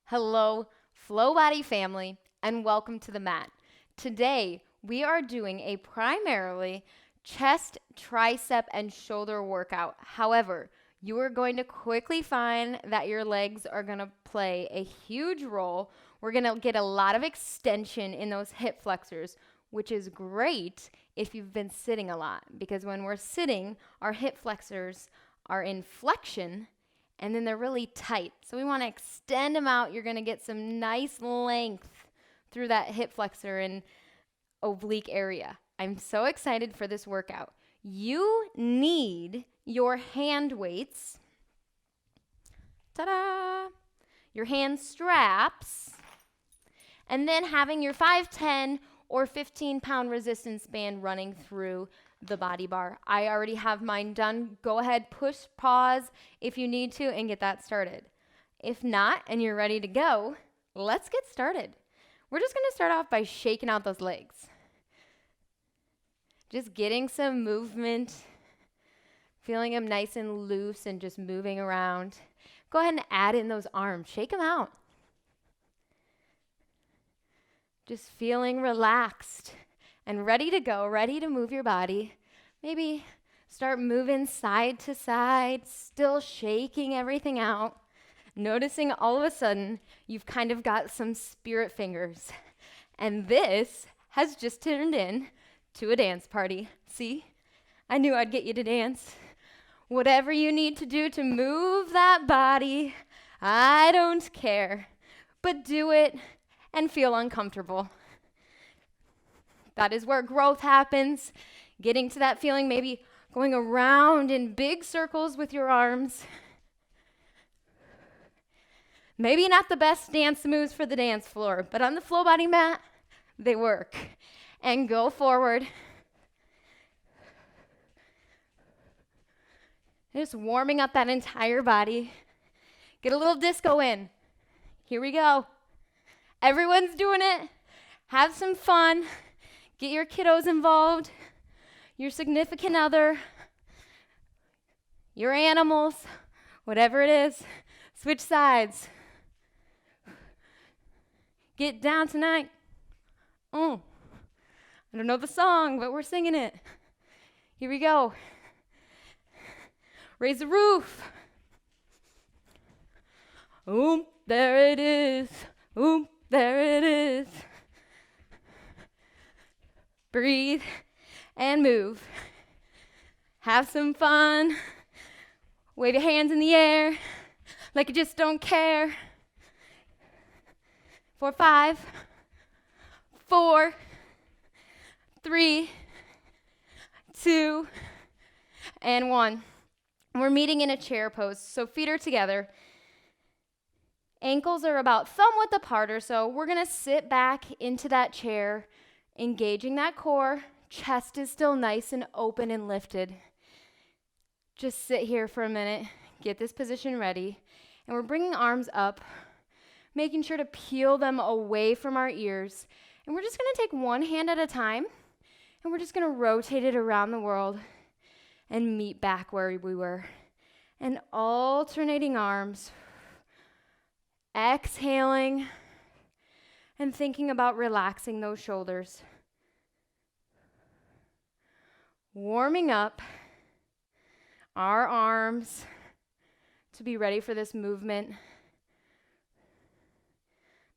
Hello, Flobody family, and welcome to the mat. Today, we are doing a primarily chest, tricep, and shoulder workout. However, you are going to quickly find that your legs are going to play a huge role. We're going to get a lot of extension in those hip flexors, which is great if you've been sitting a lot, because when we're sitting, our hip flexors are in flexion and then they're really tight. So we want to extend them out. You're going to get some nice length through that hip flexor and oblique area. I'm so excited for this workout. You need your hand weights. Ta-da! Your hand straps. And then having your 5, 10, or 15-pound resistance band running through the body bar. I already have mine done. Go ahead, push pause if you need to and get that started. If not, and you're ready to go, let's get started. We're just gonna start off by shaking out those legs. Just getting some movement, feeling them nice and loose and just moving around. Go ahead and add in those arms, shake them out. Just feeling relaxed and ready to go, ready to move your body. Maybe start moving side to side, still shaking everything out. Noticing all of a sudden you've kind of got some spirit fingers. And this has just turned in to a dance party. See? I knew I'd get you to dance. Whatever you need to do to move that body, I don't care. But do it and feel uncomfortable. That is where growth happens. Getting to that feeling, maybe going around in big circles with your arms. Maybe not the best dance moves for the dance floor, but on the Flobody mat, they work. And go forward. Just warming up that entire body. Get a little disco in. Here we go. Everyone's doing it. Have some fun. Get your kiddos involved, your significant other, your animals, whatever it is. Switch sides. Get down tonight. I don't know the song, but we're singing it. Here we go. Raise the roof. There it is. There it is. Breathe and move. Have some fun. Wave your hands in the air like you just don't care. 4, 5, 4, 3, 2, and 1. We're meeting in a chair pose, so feet are together. Ankles are about thumb width apart or so. We're gonna sit back into that chair, engaging that core. Chest is still nice and open and lifted. Just sit here for a minute, get this position ready. And we're bringing arms up, making sure to peel them away from our ears. And we're just gonna take one hand at a time, and we're just gonna rotate it around the world and meet back where we were. And alternating arms, exhaling, and thinking about relaxing those shoulders. Warming up our arms to be ready for this movement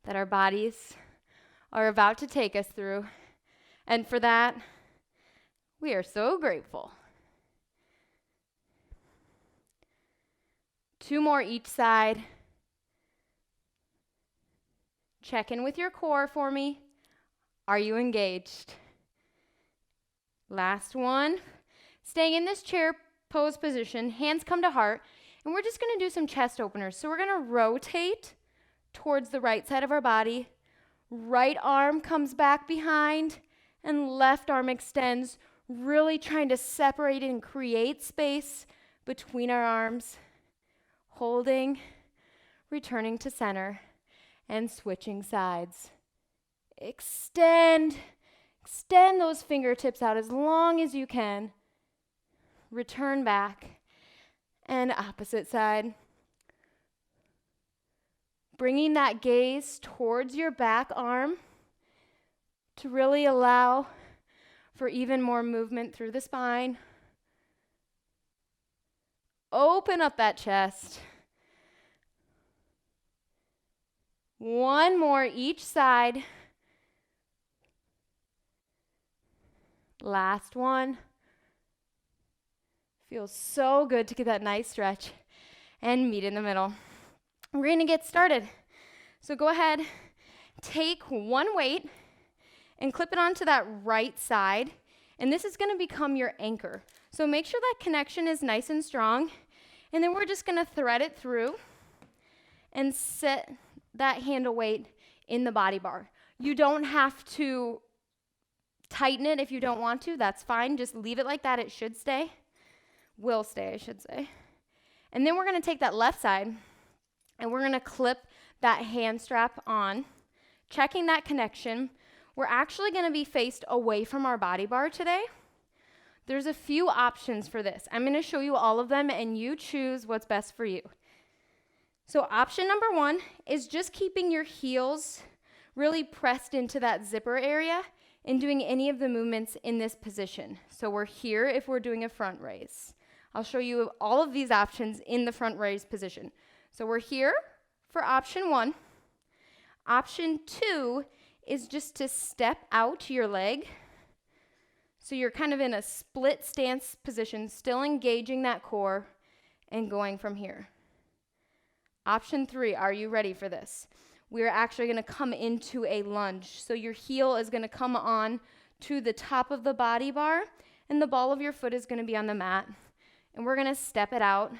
that our bodies are about to take us through. And for that, we are so grateful. 2 more each side. Check in with your core for me. Are you engaged? Last one. Staying in this chair pose position, hands come to heart, and we're just gonna do some chest openers. So we're gonna rotate towards the right side of our body. Right arm comes back behind, and left arm extends, really trying to separate and create space between our arms. Holding, returning to center, and switching sides. Extend those fingertips out as long as you can. Return back, and opposite side. bringing that gaze towards your back arm to really allow for even more movement through the spine. Open up that chest. One more each side. Last one. Feels so good to get that nice stretch and meet in the middle. We're going to get started. So go ahead, take one weight and clip it onto that right side. And this is going to become your anchor. So make sure that connection is nice and strong. And then we're just going to thread it through and set that handle weight in the body bar. You don't have to tighten it if you don't want to. That's fine. Just leave it like that. It should stay. Will stay, I should say. And then we're going to take that left side and we're going to clip that hand strap on, checking that connection. We're actually going to be faced away from our body bar today. There's a few options for this. I'm going to show you all of them and you choose what's best for you. So option number one is just keeping your heels really pressed into that zipper area and doing any of the movements in this position. So we're here if we're doing a front raise. I'll show you all of these options in the front raise position. So we're here for option one. Option two is just to step out your leg. So you're kind of in a split stance position, still engaging that core and going from here. Option three, are you ready for this? We're actually going to come into a lunge. So your heel is going to come on to the top of the body bar and the ball of your foot is going to be on the mat. And we're going to step it out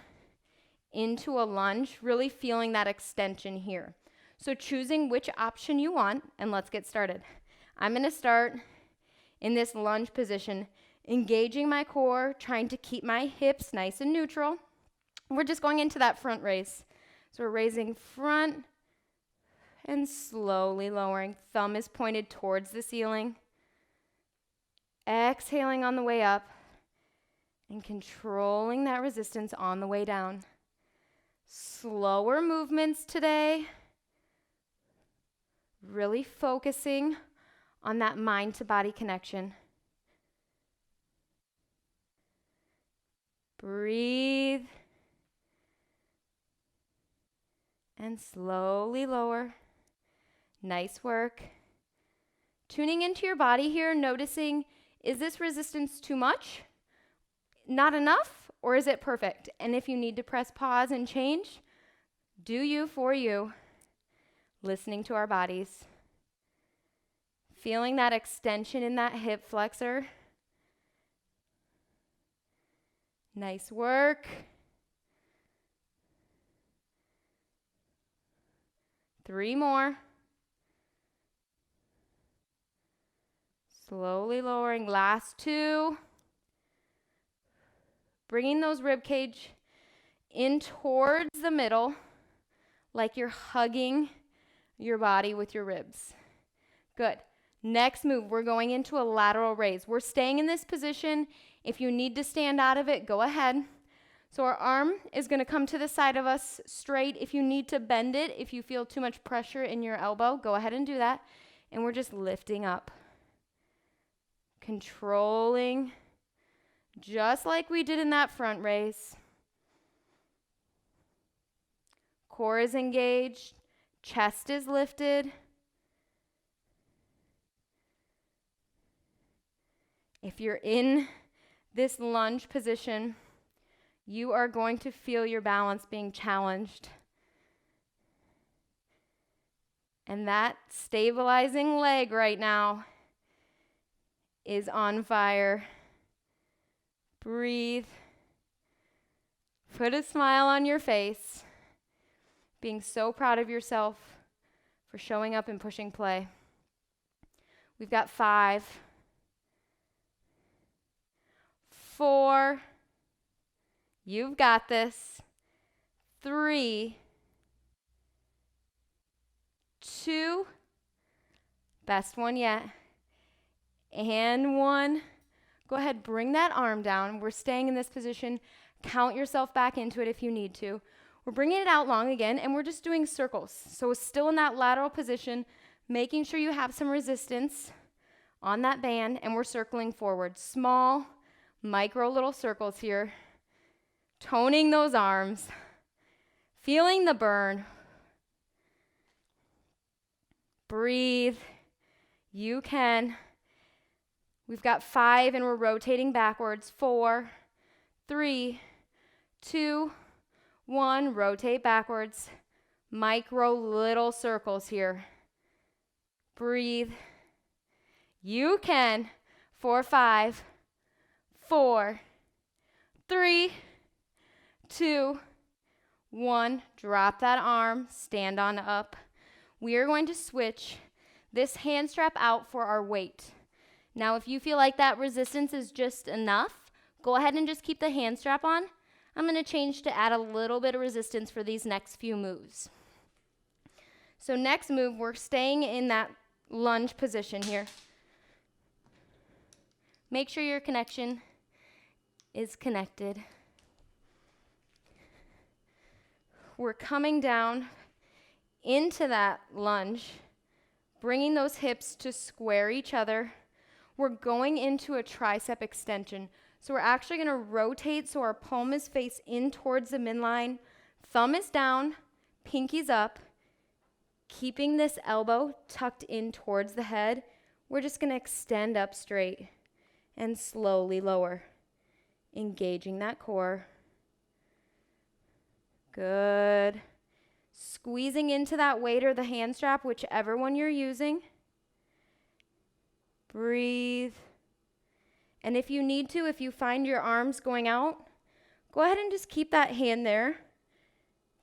into a lunge, really feeling that extension here. So choosing which option you want, and let's get started. I'm going to start in this lunge position, engaging my core, trying to keep my hips nice and neutral. We're just going into that front raise. So we're raising front and slowly lowering. Thumb is pointed towards the ceiling. Exhaling on the way up and controlling that resistance on the way down. Slower movements today. Really focusing on that mind to body connection. Breathe. And slowly lower. Nice work. Tuning into your body here, noticing, is this resistance too much? Not enough? Or is it perfect? And if you need to press pause and change, do you for you. Listening to our bodies. Feeling that extension in that hip flexor. Nice work. Three more. Slowly lowering. Last two. Bringing those rib cage in towards the middle, like you're hugging your body with your ribs. Good. Next move, we're going into a lateral raise. We're staying in this position. If you need to stand out of it, go ahead. So our arm is going to come to the side of us straight. If you need to bend it, if you feel too much pressure in your elbow, go ahead and do that. And we're just lifting up. Controlling, just like we did in that front raise. Core is engaged, chest is lifted. If you're in this lunge position, you are going to feel your balance being challenged. And that stabilizing leg right now is on fire. Breathe. Put a smile on your face. Being so proud of yourself for showing up and pushing play. We've got 5, 4, you've got this, 3, 2, best one yet, and 1. Go ahead, bring that arm down. We're staying in this position. Count yourself back into it if you need to. We're bringing it out long again, and we're just doing circles. So still in that lateral position, making sure you have some resistance on that band, and we're circling forward. Small, micro little circles here. Toning those arms. Feeling the burn. Breathe. You can. We've got 5, and we're rotating backwards. 4, 3, 2, 1. Rotate backwards. Micro little circles here. Breathe. You can. 4, 5, 4, 3, 2, 1. Drop that arm. Stand on up. We are going to switch this hand strap out for our weight. Now, if you feel like that resistance is just enough, go ahead and just keep the hand strap on. I'm going to change to add a little bit of resistance for these next few moves. So next move, we're staying in that lunge position here. Make sure your connection is connected. We're coming down into that lunge, bringing those hips to square each other. We're going into a tricep extension. So we're actually going to rotate so our palm is face in towards the midline. Thumb is down, pinky's up. Keeping this elbow tucked in towards the head, we're just going to extend up straight and slowly lower. Engaging that core. Good. Squeezing into that weight or the hand strap, whichever one you're using. Breathe. And if you need to, if you find your arms going out, go ahead and just keep that hand there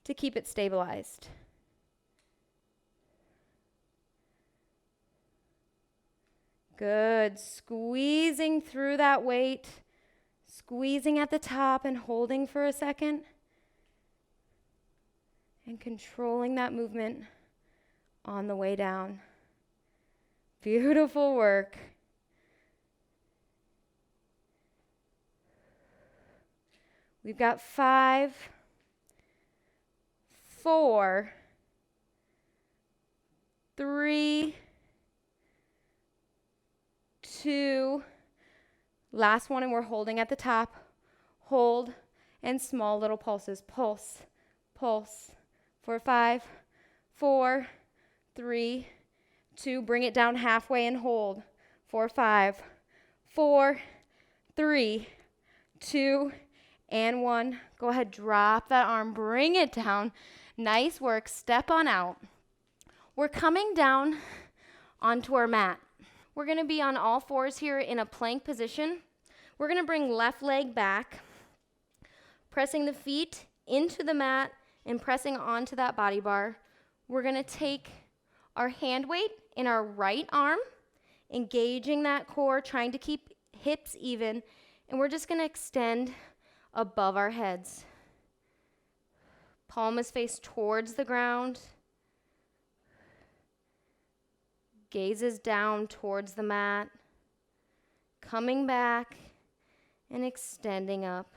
to keep it stabilized. Good. Squeezing through that weight, squeezing at the top and holding for a second, and controlling that movement on the way down. Beautiful work. We've got 5, 4, 3, 2, last one, and we're holding at the top. Hold, and small little pulses. Pulse, pulse. 4, 5, 4, 3, 2, bring it down halfway and hold. 4, 5, 4, 3, 2, and 1. Go ahead, drop that arm, bring it down. Nice work, step on out. We're coming down onto our mat. We're gonna be on all fours here in a plank position. We're gonna bring left leg back, pressing the feet into the mat and pressing onto that body bar. We're gonna take our hand weight in our right arm, engaging that core, trying to keep hips even, and we're just gonna extend above our heads. Palm is faced towards the ground. Gaze is down towards the mat. Coming back and extending up.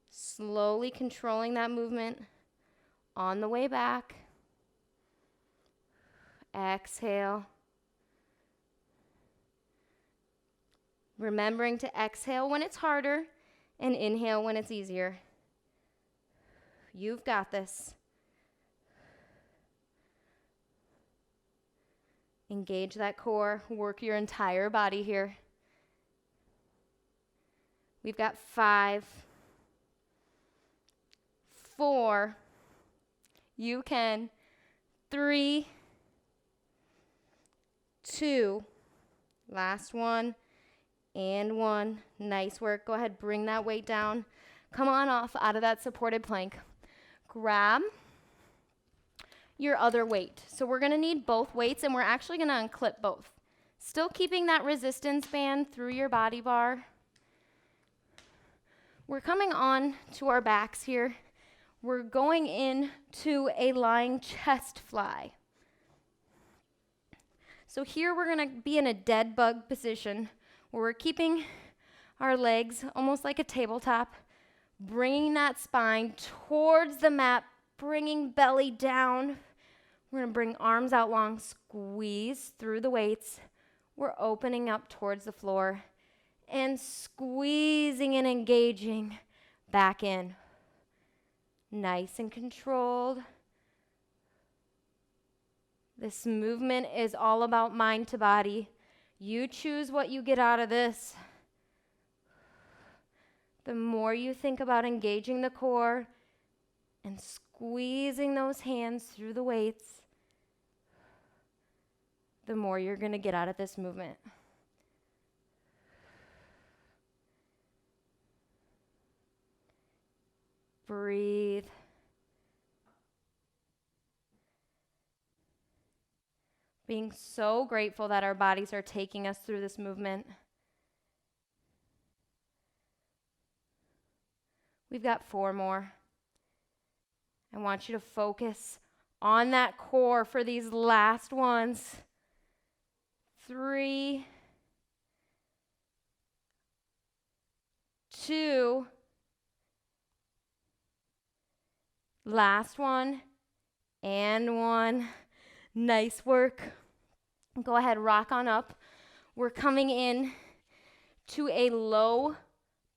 Slowly controlling that movement on the way back. Exhale. Remembering to exhale when it's harder and inhale when it's easier. You've got this. Engage that core, work your entire body here. We've got 5, 4, you can, 3, 2, last one, and 1. Nice work. Go ahead, bring that weight down. Come on off out of that supported plank. Grab your other weight. So we're gonna need both weights, and we're actually gonna unclip both. Still keeping that resistance band through your body bar. We're coming on to our backs here. We're going into a lying chest fly. So here we're gonna be in a dead bug position where we're keeping our legs almost like a tabletop, bringing that spine towards the mat, bringing belly down. We're going to bring arms out long, squeeze through the weights. We're opening up towards the floor and squeezing and engaging back in. Nice and controlled. This movement is all about mind to body. You choose what you get out of this. The more you think about engaging the core and squeezing those hands through the weights, the more you're going to get out of this movement. Breathe. Being so grateful that our bodies are taking us through this movement. We've got 4 more. I want you to focus on that core for these last ones. 3, 2, last one, and 1. Nice work. Go ahead, rock on up. We're coming in to a low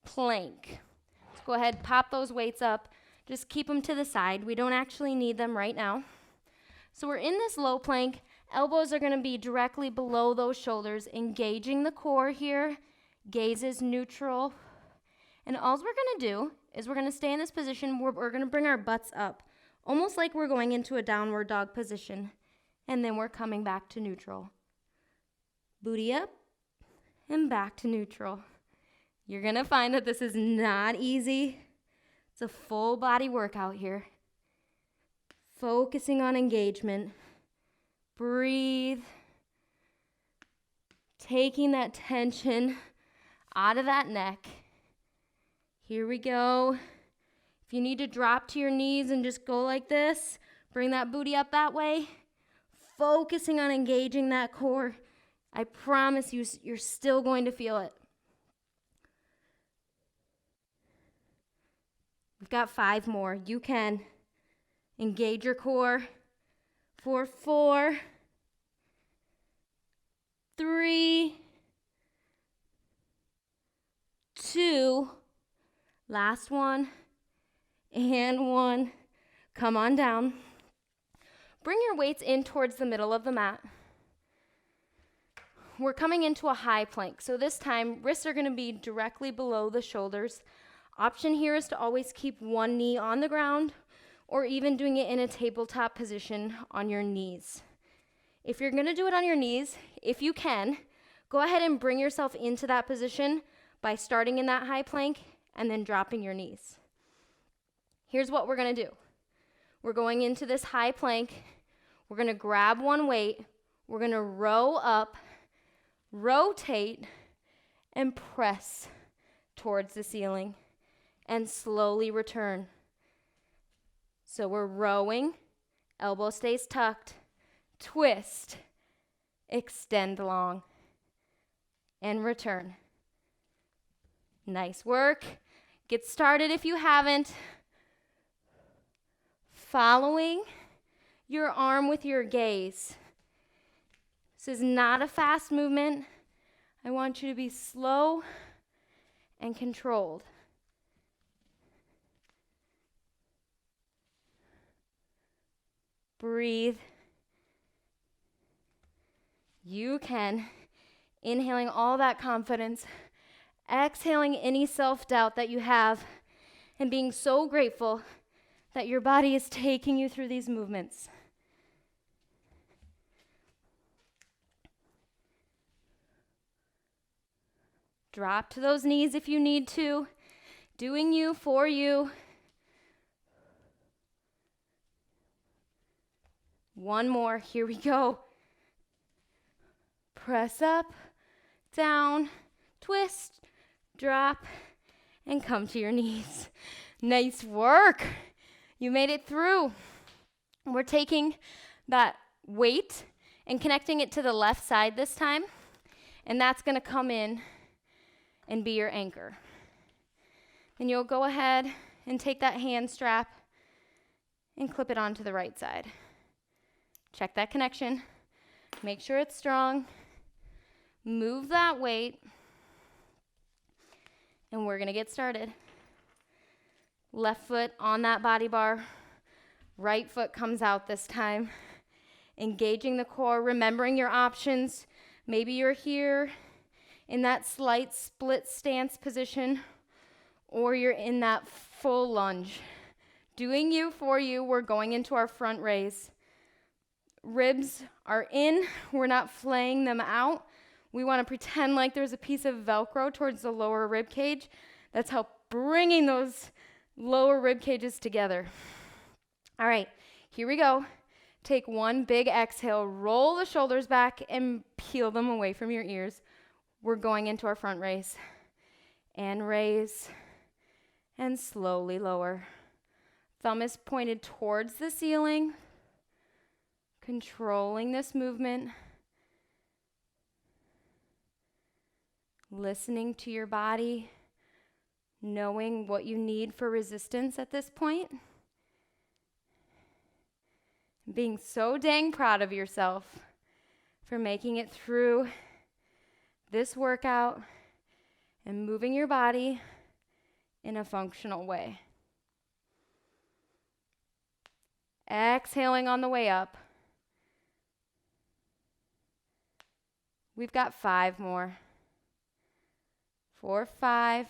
plank. Let's go ahead, pop those weights up. Just keep them to the side. We don't actually need them right now. So we're in this low plank. Elbows are going to be directly below those shoulders, engaging the core here. Gaze is neutral. And all we're going to do is we're going to stay in this position where we're going to bring our butts up, almost like we're going into a downward dog position. And then we're coming back to neutral. Booty up and back to neutral. You're going to find that this is not easy. It's a full body workout here. Focusing on engagement. Breathe. Taking that tension out of that neck. Here we go. If you need to drop to your knees and just go like this, bring that booty up that way. Focusing on engaging that core. I promise you, you're still going to feel it. We've got 5 more. You can engage your core for 4, 3, 2, last one, and 1. Come on down. Bring your weights in towards the middle of the mat. We're coming into a high plank. So this time, wrists are going to be directly below the shoulders. Option here is to always keep one knee on the ground or even doing it in a tabletop position on your knees. If you're going to do it on your knees, if you can, go ahead and bring yourself into that position by starting in that high plank and then dropping your knees. Here's what we're going to do. We're going into this high plank. We're going to grab one weight. We're going to row up, rotate, and press towards the ceiling and slowly return. So we're rowing, elbow stays tucked, twist, extend long, and return. Nice work. Get started if you haven't. Following your arm with your gaze. This is not a fast movement. I want you to be slow and controlled. Breathe. You can. Inhaling all that confidence. Exhaling any self-doubt that you have. And being so grateful that your body is taking you through these movements. Drop to those knees if you need to. Doing you for you. One more. Here we go. Press up, down, twist, drop, and come to your knees. Nice work. You made it through. We're taking that weight and connecting it to the left side this time, and that's going to come in and be your anchor. And you'll go ahead and take that hand strap and clip it onto the right side. Check that connection. Make sure it's strong. Move that weight. And we're gonna get started. Left foot on that body bar. Right foot comes out this time. Engaging the core, remembering your options. Maybe you're here in that slight split stance position, or you're in that full lunge. Doing you for you, we're going into our front raise. Ribs are in, we're not flaying them out. We want to pretend like there's a piece of Velcro towards the lower rib cage. That's how bringing those lower rib cages together. All right, here we go. Take one big exhale, roll the shoulders back and peel them away from your ears. We're going into our front raise. And raise, and slowly lower. Thumb is pointed towards the ceiling, controlling this movement. Listening to your body, knowing what you need for resistance at this point. Being so dang proud of yourself for making it through this workout and moving your body in a functional way. Exhaling on the way up. We've got 5 more. 4, 5.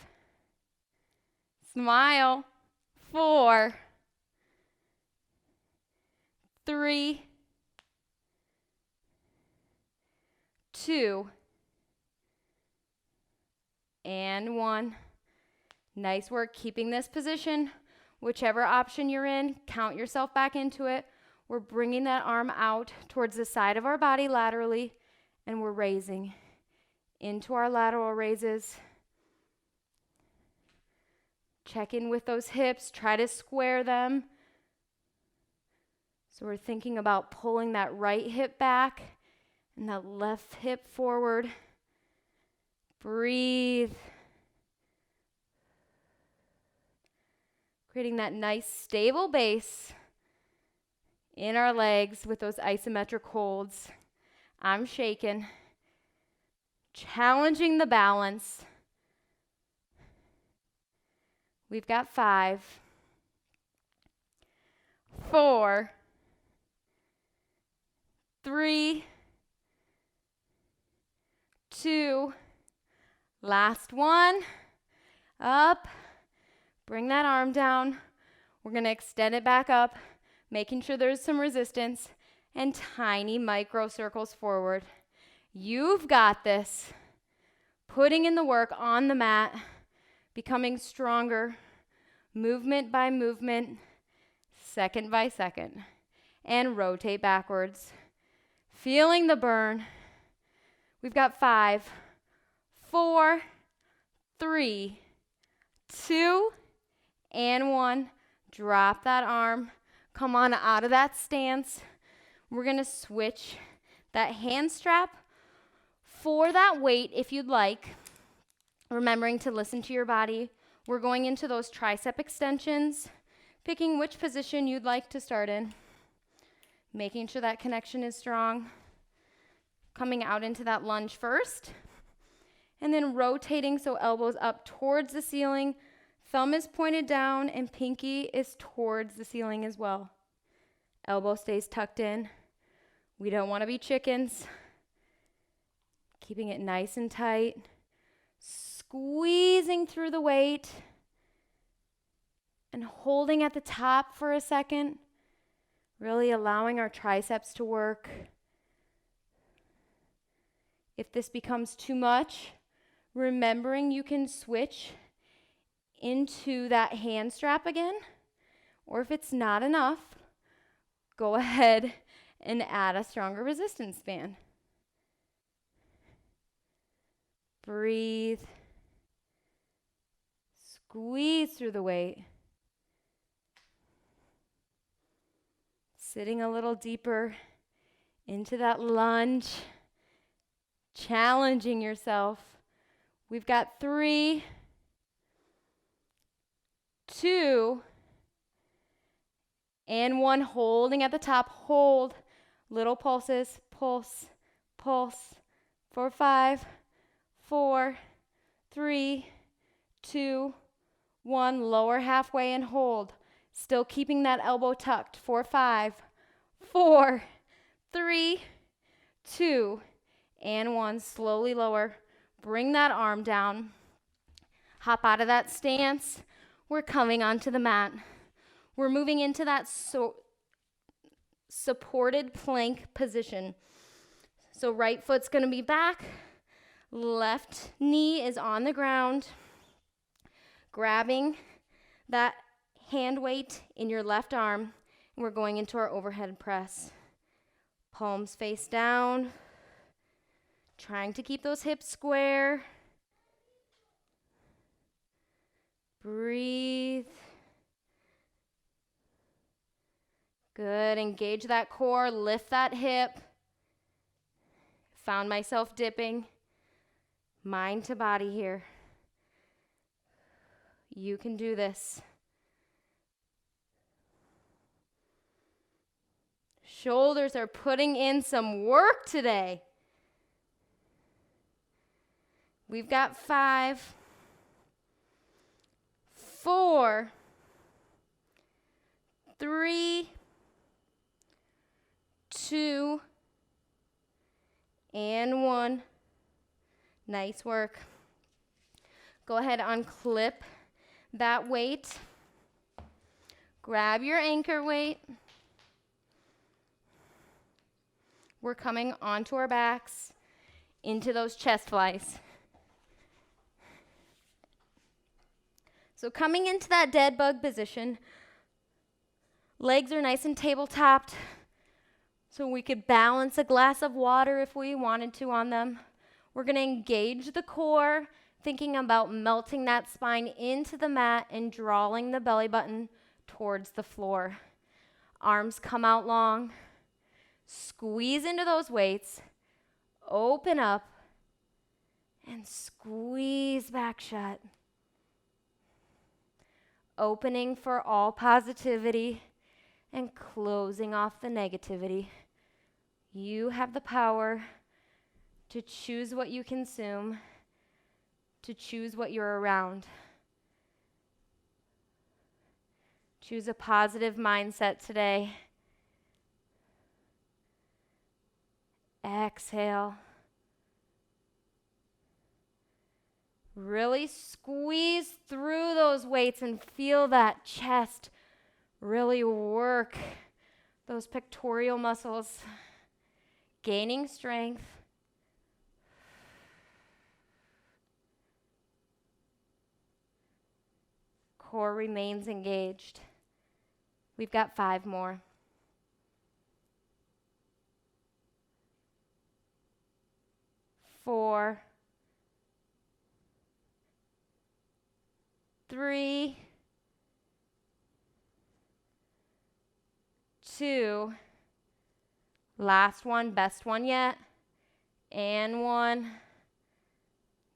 Smile. 4, 3, 2, and 1. Nice work keeping this position. Whichever option you're in, count yourself back into it. We're bringing that arm out towards the side of our body laterally, and we're raising into our lateral raises. Check in with those hips. Try to square them. So we're thinking about pulling that right hip back and that left hip forward. Breathe. Creating that nice stable base in our legs with those isometric holds. I'm shaking. Challenging the balance. We've got 5, 4, 3, 2, last one. Up. Bring that arm down. We're going to extend it back up, making sure there's some resistance, and tiny micro circles forward. You've got this. Putting in the work on the mat, becoming stronger, movement by movement, second by second, and rotate backwards. Feeling the burn. We've got 5, 4, 3, 2, and 1. Drop that arm. Come on out of that stance. We're going to switch that hand strap for that weight if you'd like. Remembering to listen to your body. We're going into those tricep extensions, picking which position you'd like to start in. Making sure that connection is strong. Coming out into that lunge first. And then rotating so elbows up towards the ceiling. Thumb is pointed down and pinky is towards the ceiling as well. Elbow stays tucked in. We don't want to be chickens. Keeping it nice and tight. Squeezing through the weight. And holding at the top for a second. Really allowing our triceps to work. If this becomes too much, remembering you can switch into that hand strap again, or if it's not enough, go ahead and add a stronger resistance band. Breathe. Squeeze through the weight. Sitting a little deeper into that lunge. Challenging yourself. We've got 3, 2, and 1. Holding at the top. Hold. Little pulses. Pulse, pulse. For 5, 4, 3, 2, 1. Lower halfway and hold. Still keeping that elbow tucked. For 5, 4, 3, 2, and 1. Slowly lower. Bring that arm down. Hop out of that stance. We're coming onto the mat. We're moving into that supported plank position. So right foot's going to be back. Left knee is on the ground. Grabbing that hand weight in your left arm. And we're going into our overhead press. Palms face down. Trying to keep those hips square. Breathe. Good. Engage that core. Lift that hip. Found myself dipping. Mind to body here. You can do this. Shoulders are putting in some work today. We've got 5, 4, 3, 2, and 1. Nice work. Go ahead, unclip that weight. Grab your anchor weight. We're coming onto our backs into those chest flies. So coming into that dead bug position, legs are nice and table-topped, so we could balance a glass of water if we wanted to on them. We're going to engage the core, thinking about melting that spine into the mat and drawing the belly button towards the floor. Arms come out long. Squeeze into those weights. Open up and squeeze back shut. Opening for all positivity and closing off the negativity. You have the power to choose what you consume, to choose what you're around. Choose a positive mindset today. Exhale. Really squeeze through those weights and feel that chest really work those pectoral muscles, gaining strength. Core remains engaged. We've got 5 more. 4, 3, 2, last one, best one yet, and 1.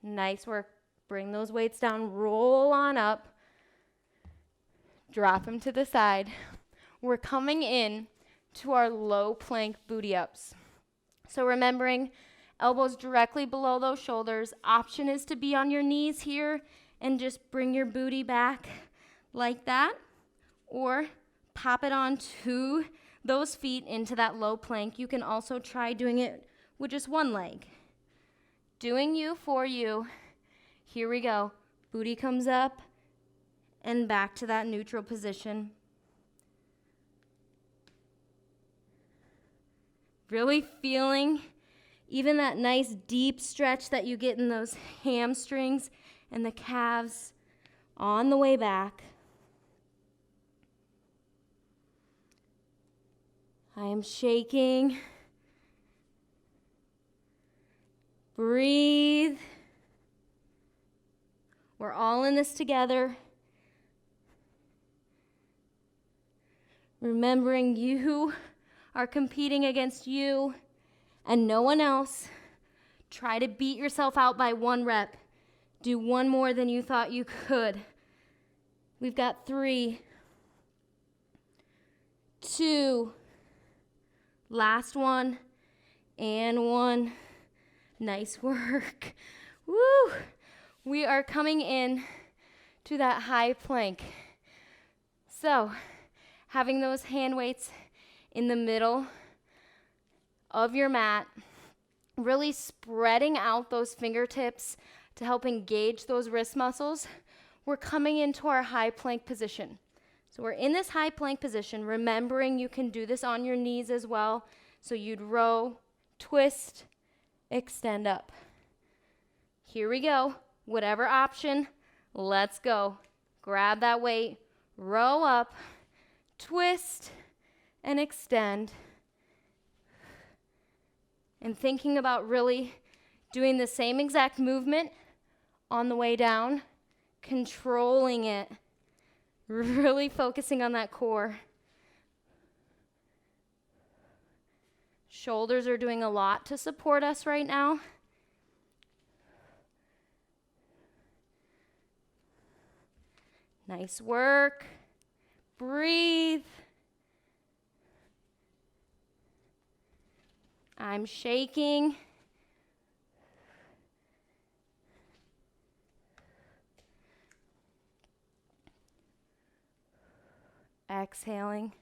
Nice work. Bring those weights down, roll on up, drop them to the side. We're coming in to our low plank booty ups. So remembering, elbows directly below those shoulders. Option is to be on your knees here and just bring your booty back like that, or pop it onto those feet into that low plank. You can also try doing it with just one leg. Doing you for you. Here we go. Booty comes up and back to that neutral position. Really feeling even that nice deep stretch that you get in those hamstrings and the calves on the way back. I am shaking. Breathe. We're all in this together. Remembering you are competing against you and no one else. Try to beat yourself out by 1 rep. Do 1 more than you thought you could. We've got 3, 2, last one, and 1. Nice work. Woo! We are coming in to that high plank. So, having those hand weights in the middle of your mat, really spreading out those fingertips to help engage those wrist muscles. We're coming into our high plank position. So we're in this high plank position, remembering you can do this on your knees as well. So you'd row, twist, extend up. Here we go. Whatever option, let's go. Grab that weight, row up, twist, and extend. And thinking about really doing the same exact movement on the way down, controlling it, really focusing on that core. Shoulders are doing a lot to support us right now. Nice work. Breathe. I'm shaking. Exhaling.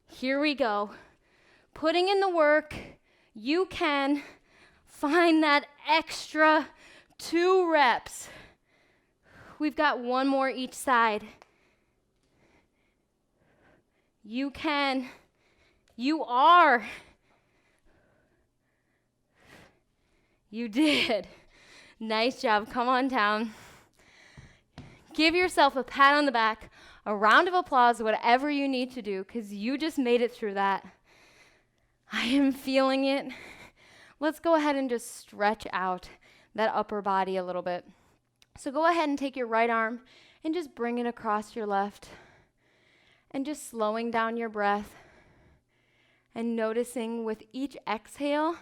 Here we go. Putting in the work. You can find that extra 2 reps. We've got 1 more each side. You can. You are. You did. Nice job. Come on down. Give yourself a pat on the back, a round of applause, whatever you need to do, because you just made it through that. I am feeling it. Let's go ahead and just stretch out that upper body a little bit. So go ahead and take your right arm and just bring it across your left. And just slowing down your breath and noticing with each exhale,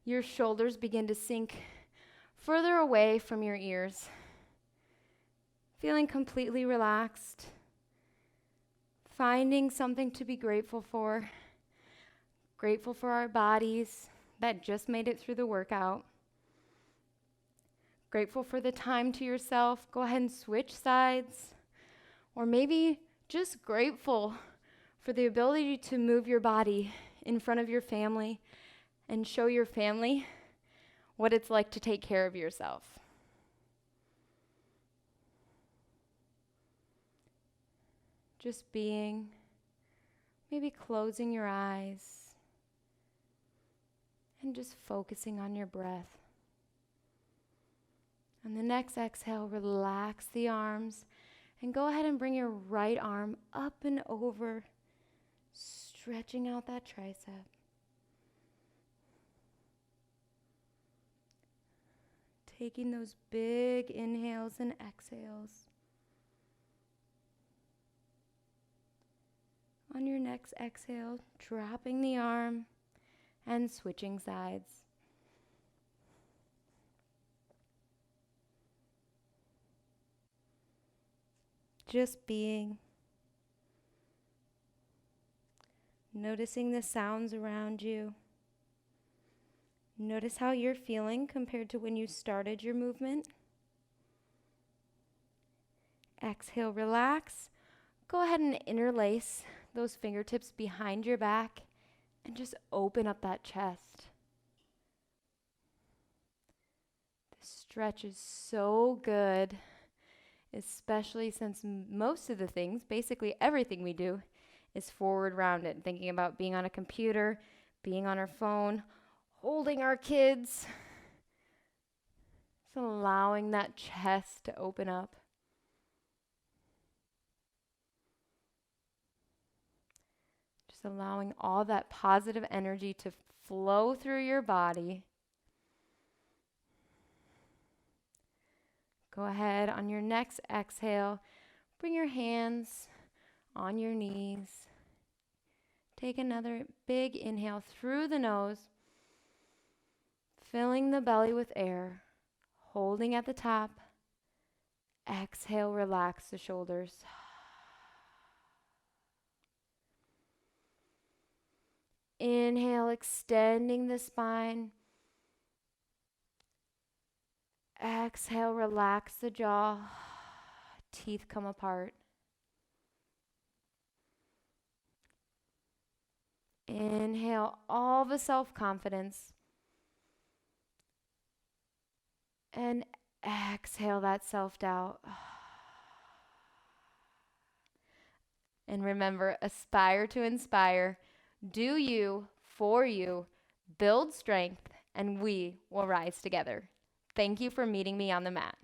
your shoulders begin to sink further away from your ears. Feeling completely relaxed. Finding something to be grateful for. Grateful for our bodies that just made it through the workout. Grateful for the time to yourself. Go ahead and switch sides. Or maybe just grateful for the ability to move your body in front of your family and show your family what it's like to take care of yourself. Just being, maybe closing your eyes and just focusing on your breath. On the next exhale, relax the arms and go ahead and bring your right arm up and over, stretching out that tricep. Taking those big inhales and exhales. On your next exhale, dropping the arm and switching sides. Just being. Noticing the sounds around you. Notice how you're feeling compared to when you started your movement. Exhale, relax. Go ahead and interlace those fingertips behind your back and just open up that chest. The stretch is so good, especially since most of the things, basically everything we do, is forward rounded. Thinking about being on a computer, being on our phone, holding our kids. Just allowing that chest to open up. Just allowing all that positive energy to flow through your body. Go ahead on your next exhale, bring your hands on your knees. Take another big inhale through the nose, filling the belly with air, holding at the top, Exhale, relax the shoulders. Inhale, extending the spine. Exhale, relax the jaw. Teeth come apart. Inhale all the self-confidence. And exhale that self-doubt. And remember, aspire to inspire. Do you, for you, build strength, and we will rise together. Thank you for meeting me on the mat.